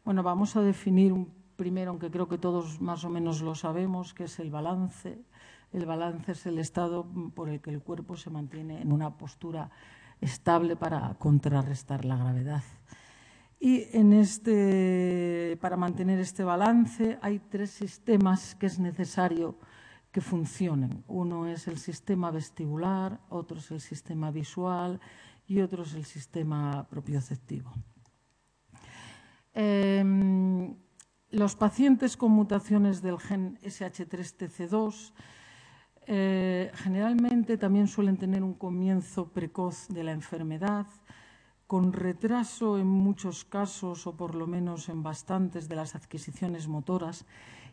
Bueno, vamos a definir primero, aunque creo que todos más o menos lo sabemos, que es el balance. El balance es el estado por el que el cuerpo se mantiene en una postura estable para contrarrestar la gravedad. Y para mantener este balance hay tres sistemas que es necesario que funcionen. Uno es el sistema vestibular, otro es el sistema visual y otro es el sistema propioceptivo. Los pacientes con mutaciones del gen SH3-TC2 generalmente también suelen tener un comienzo precoz de la enfermedad, con retraso en muchos casos, o por lo menos en bastantes, de las adquisiciones motoras.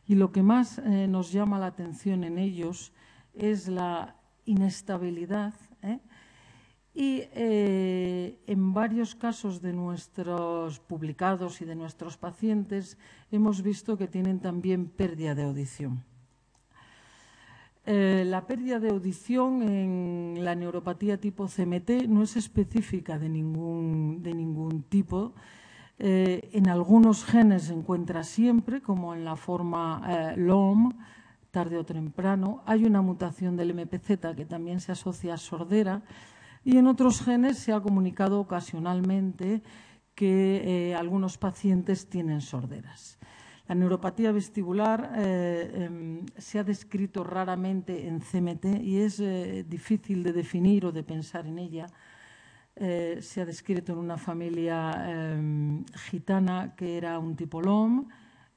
Y lo que más nos llama la atención en ellos es la inestabilidad, y en varios casos de nuestros publicados y de nuestros pacientes hemos visto que tienen también pérdida de audición. La pérdida de audición en la neuropatía tipo CMT no es específica de ningún tipo. En algunos genes se encuentra siempre, como en la forma LOM, tarde o temprano. Hay una mutación del MPZ que también se asocia a sordera, y en otros genes se ha comunicado ocasionalmente que algunos pacientes tienen sorderas. La neuropatía vestibular se ha descrito raramente en CMT y es difícil de definir o de pensar en ella. Se ha descrito en una familia gitana que era un tipo LOM,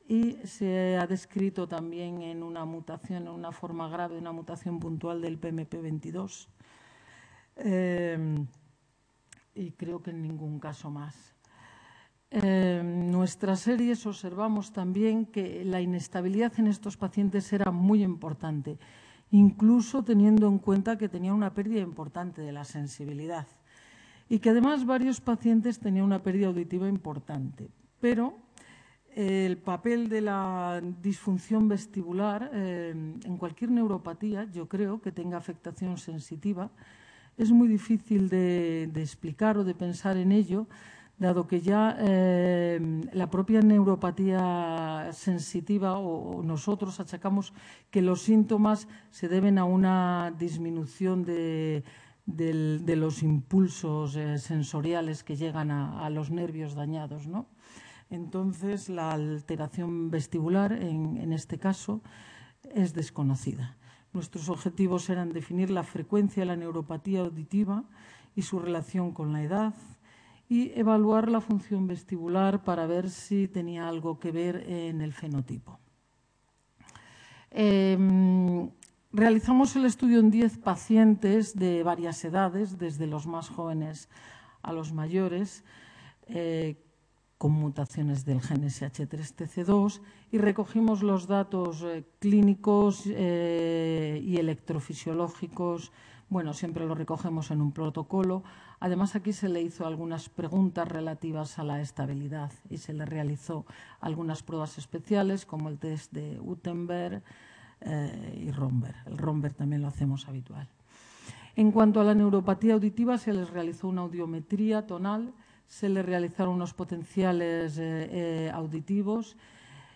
y se ha descrito también en una mutación, en una forma grave, una mutación puntual del PMP22. Y creo que en ningún caso más. En nuestras series observamos también que la inestabilidad en estos pacientes era muy importante, incluso teniendo en cuenta que tenían una pérdida importante de la sensibilidad y que además varios pacientes tenían una pérdida auditiva importante. Pero el papel de la disfunción vestibular en cualquier neuropatía, yo creo que tenga afectación sensitiva, es muy difícil de explicar o de pensar en ello, dado que ya la propia neuropatía sensitiva, o nosotros achacamos que los síntomas se deben a una disminución de los impulsos sensoriales que llegan a los nervios dañados, ¿no? Entonces, la alteración vestibular, en este caso, es desconocida. Nuestros objetivos eran definir la frecuencia de la neuropatía auditiva y su relación con la edad, y evaluar la función vestibular para ver si tenía algo que ver en el fenotipo. Realizamos el estudio en 10 pacientes de varias edades, desde los más jóvenes a los mayores, con mutaciones del gen SH3-TC2, y recogimos los datos clínicos y electrofisiológicos. Bueno, siempre lo recogemos en un protocolo. Además, aquí se le hizo algunas preguntas relativas a la estabilidad y se le realizó algunas pruebas especiales, como el test de Gutenberg y Romberg. El Romberg también lo hacemos habitual. En cuanto a la neuropatía auditiva, se les realizó una audiometría tonal, se le realizaron unos potenciales auditivos,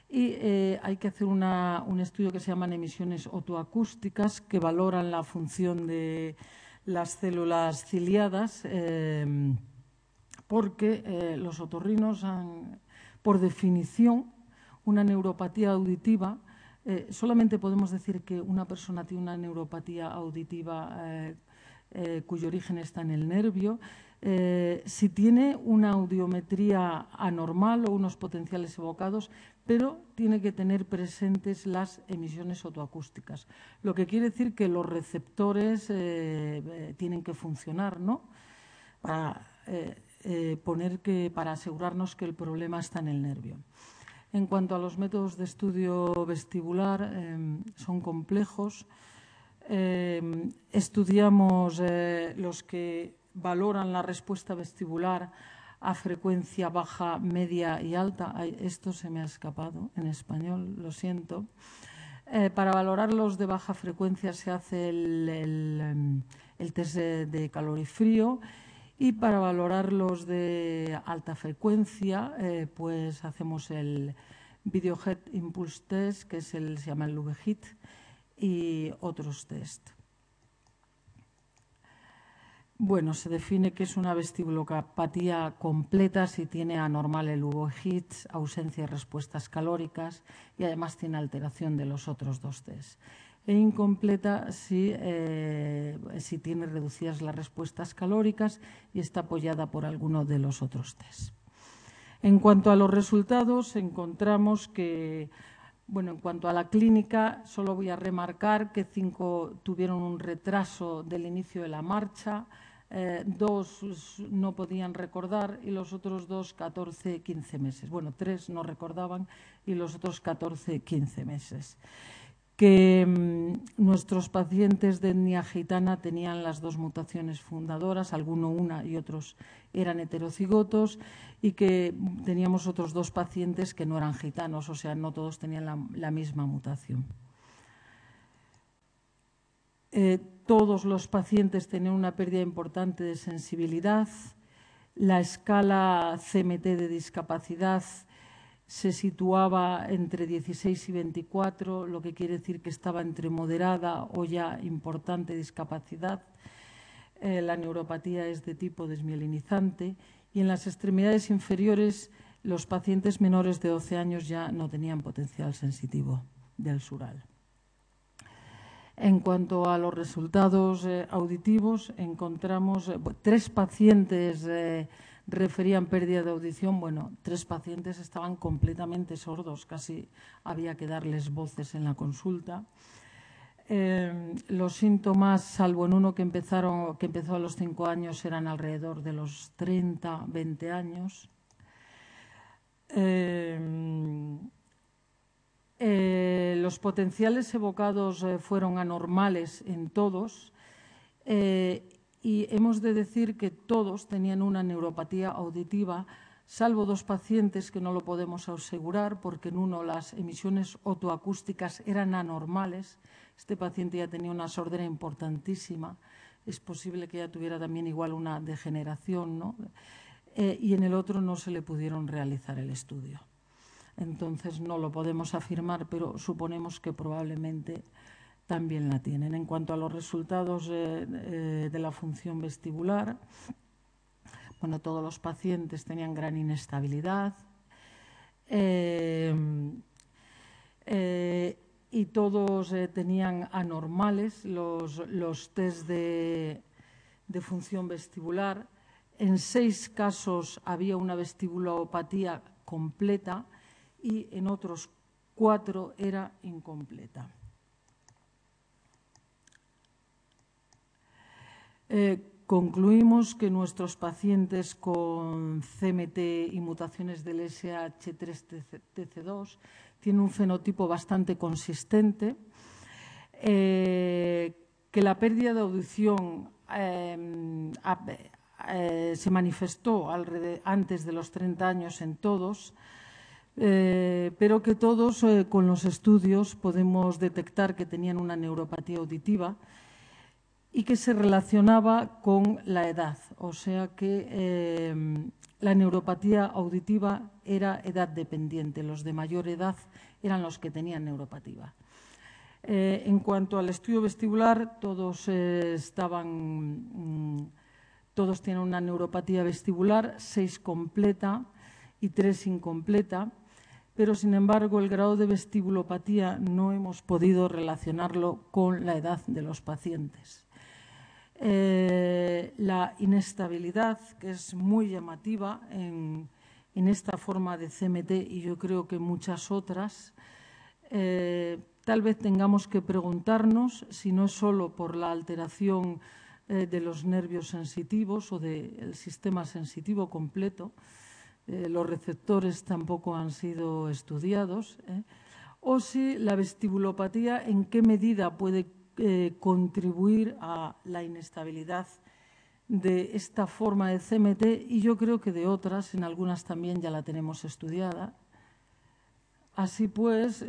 y hay que hacer un estudio que se llaman emisiones otoacústicas, que valoran la función de las células ciliadas, porque los otorrinos han, por definición, una neuropatía auditiva. Solamente podemos decir que una persona tiene una neuropatía auditiva cuyo origen está en el nervio si tiene una audiometría anormal o unos potenciales evocados, pero tiene que tener presentes las emisiones otoacústicas, lo que quiere decir que los receptores tienen que funcionar, ¿no? Para asegurarnos que el problema está en el nervio. En cuanto a los métodos de estudio vestibular, son complejos. Estudiamos los que valoran la respuesta vestibular a frecuencia baja, media y alta. Esto se me ha escapado en español, lo siento. Para valorar los de baja frecuencia se hace el test de calor y frío, Y para valorar los de alta frecuencia, pues hacemos el Videohead Impulse Test, que se llama el VHIT, y otros test. Bueno, se define que es una vestibulopatía completa si tiene anormal el VHIT, ausencia de respuestas calóricas y además tiene alteración de los otros dos test. E incompleta si tiene reducidas las respuestas calóricas y está apoyada por alguno de los otros test. En cuanto a los resultados, encontramos que, bueno, en cuanto a la clínica, solo voy a remarcar que 5 tuvieron un retraso del inicio de la marcha, 2 no podían recordar y los otros 2, 14, 15 meses. Bueno, 3 no recordaban y los otros 14, 15 meses. Que nuestros pacientes de etnia gitana tenían las 2 mutaciones fundadoras, alguno una y otros eran heterocigotos, y que teníamos otros 2 pacientes que no eran gitanos, o sea, no todos tenían la misma mutación. Todos los pacientes tenían una pérdida importante de sensibilidad. La escala CMT de discapacidad se situaba entre 16 y 24, lo que quiere decir que estaba entre moderada o ya importante discapacidad. La neuropatía es de tipo desmielinizante y en las extremidades inferiores los pacientes menores de 12 años ya no tenían potencial sensitivo del sural. En cuanto a los resultados auditivos, encontramos 3 pacientes referían pérdida de audición. Bueno, 3 pacientes estaban completamente sordos, casi había que darles voces en la consulta. Los síntomas, salvo en uno que empezó a los 5 años, eran alrededor de los 30, 20 años. Los potenciales evocados fueron anormales en todos y hemos de decir que todos tenían una neuropatía auditiva, salvo 2 pacientes que no lo podemos asegurar porque en uno las emisiones otoacústicas eran anormales. Este paciente ya tenía una sordera importantísima, es posible que ya tuviera también igual una degeneración, ¿no? Y en el otro no se le pudieron realizar el estudio. Entonces no lo podemos afirmar, pero suponemos que probablemente también la tienen. En cuanto a los resultados de la función vestibular, bueno, todos los pacientes tenían gran inestabilidad y todos tenían anormales los test de función vestibular. En 6 casos había una vestibulopatía completa y en otros 4 era incompleta. Concluimos que nuestros pacientes con CMT y mutaciones del SH3-TC2 tienen un fenotipo bastante consistente, que la pérdida de audición se manifestó antes de los 30 años en todos, pero que todos con los estudios podemos detectar que tenían una neuropatía auditiva y que se relacionaba con la edad, o sea que la neuropatía auditiva era edad dependiente, los de mayor edad eran los que tenían neuropatía. En cuanto al estudio vestibular, todos tienen una neuropatía vestibular, 6 completa y 3 incompleta, pero sin embargo el grado de vestibulopatía no hemos podido relacionarlo con la edad de los pacientes. La inestabilidad, que es muy llamativa en esta forma de CMT y yo creo que muchas otras, tal vez tengamos que preguntarnos si no es solo por la alteración de los nervios sensitivos o del sistema sensitivo completo, los receptores tampoco han sido estudiados, o si la vestibulopatía en qué medida puede contribuir a la inestabilidad de esta forma de CMT, y yo creo que de otras, en algunas también ya la tenemos estudiada. Así pues,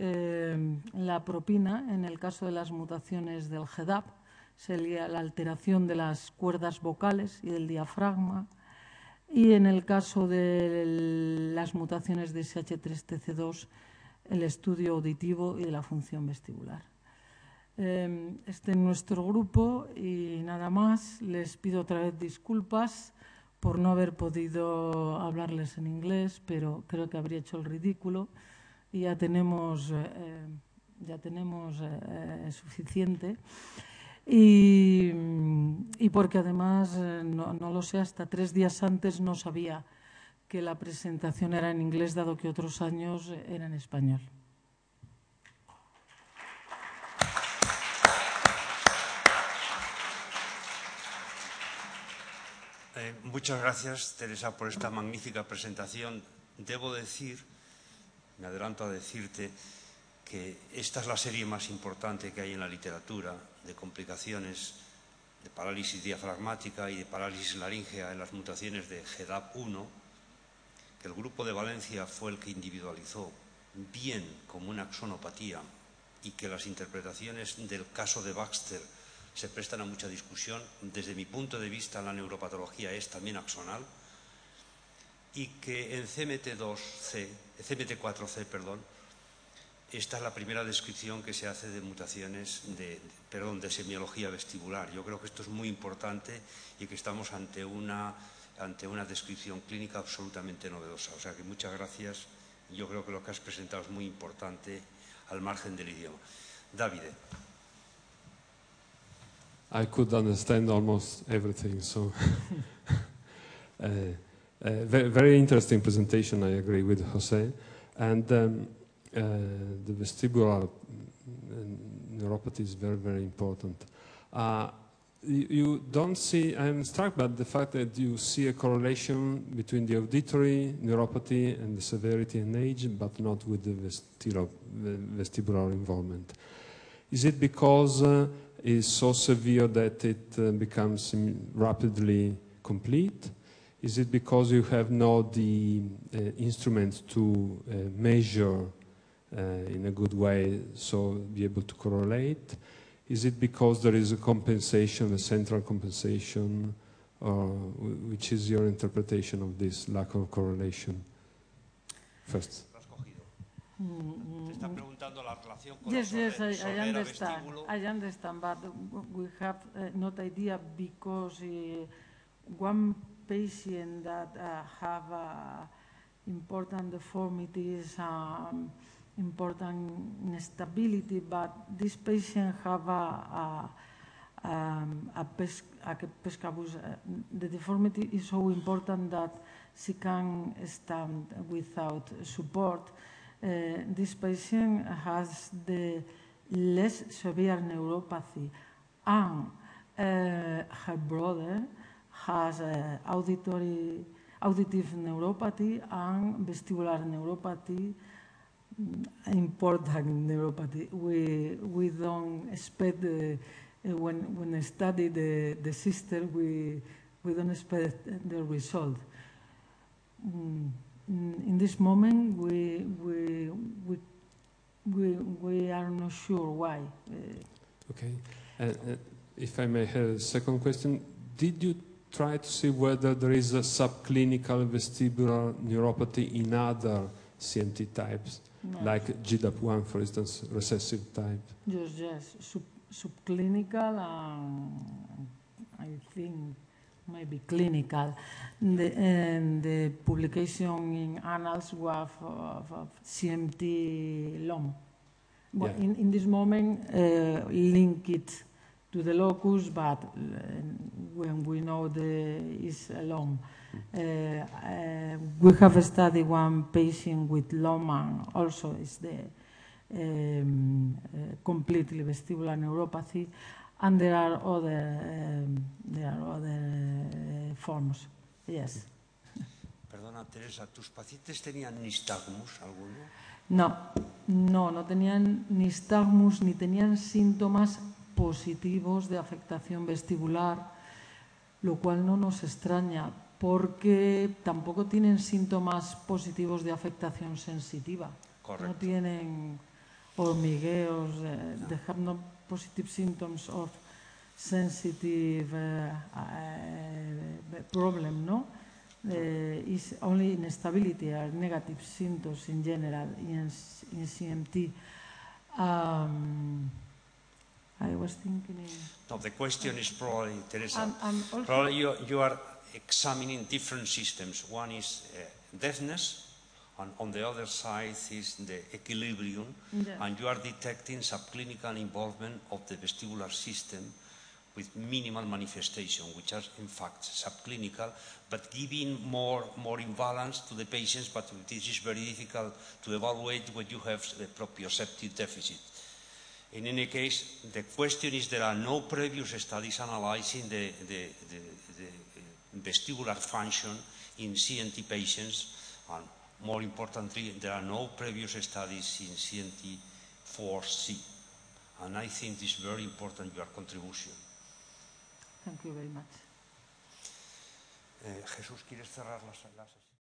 la propina, en el caso de las mutaciones del GEDAP, sería la alteración de las cuerdas vocales y del diafragma. Y en el caso de las mutaciones de SH3-TC2, el estudio auditivo y de la función vestibular. Este es nuestro grupo y nada más. Les pido otra vez disculpas por no haber podido hablarles en inglés, pero creo que habría hecho el ridículo y ya tenemos suficiente. Y porque además, no lo sé, hasta 3 días antes no sabía que la presentación era en inglés, dado que otros años era en español. Muchas gracias, Teresa, por esta magnífica presentación. Debo decir, me adelanto a decirte, que esta es la serie más importante que hay en la literatura de complicaciones de parálisis diafragmática y de parálisis laríngea en las mutaciones de GDAP1, que el grupo de Valencia fue el que individualizó bien como una axonopatía y que las interpretaciones del caso de Baxter se prestan a mucha discusión. Desde mi punto de vista, la neuropatología es también axonal y que en CMT4C, esta es la primera descripción que se hace de mutaciones de semiología vestibular. Yo creo que esto es muy importante y que estamos ante una descripción clínica absolutamente novedosa. O sea que muchas gracias. Yo creo que lo que has presentado es muy importante al margen del idioma. Davide. I could understand almost everything, so very interesting presentation. I agree with Jose, and the vestibular neuropathy is very, very important. You don't see, I'm struck by the fact that you see a correlation between the auditory neuropathy and the severity and age, but not with the vestibular involvement. Is it because it's so severe that it becomes rapidly complete? Is it because you have not the instruments to measure in a good way, so be able to correlate? Is it because there is a compensation, a central compensation, or which is your interpretation of this lack of correlation? First. Yes, I understand. I understand, but we have not idea because one patient that have important deformities, important instability, but this patient have the deformity is so important that she can stand without support. This patient has the less severe neuropathy, and her brother has auditive neuropathy and vestibular neuropathy, important neuropathy. We don't expect when I study the sister, we don't expect the result. In this moment, we are not sure why. Okay. If I may have a second question, did you try to see whether there is a subclinical vestibular neuropathy in other CMT types, like GDAP1, for instance, recessive type? Yes. Subclinical, I think maybe clinical. The publication in Annals was of CMT LOM. But in this moment, link it to the locus, but when we know it's LOM. We have studied one patient with LOM, and also is the completely vestibular neuropathy, and there are other forms. Yes. Perdona, Teresa, ¿tus pacientes tenían nistagmus alguno? No tenían nistagmus ni tenían síntomas positivos de afectación vestibular, lo cual no nos extraña, porque tampoco tienen síntomas positivos de afectación sensitiva. Correcto. No tienen hormigueos, they have no positive symptoms of sensitive problem, no? Is only instability or negative symptoms in general in CMT. I was thinking... No, the question is probably, Teresa, also, probably you are examining different systems. One is deafness, and on the other side is the equilibrium, yes. and you are detecting subclinical involvement of the vestibular system with minimal manifestation, which are in fact subclinical, but giving more imbalance to the patients, but this is very difficult to evaluate when you have the proprioceptive deficit. In any case, the question is there are no previous studies analyzing the vestibular function in CNT patients, and more importantly, there are no previous studies in CNT4C. And I think this is very important, your contribution. Thank you very much. Jesús, ¿quieres cerrar la sesión?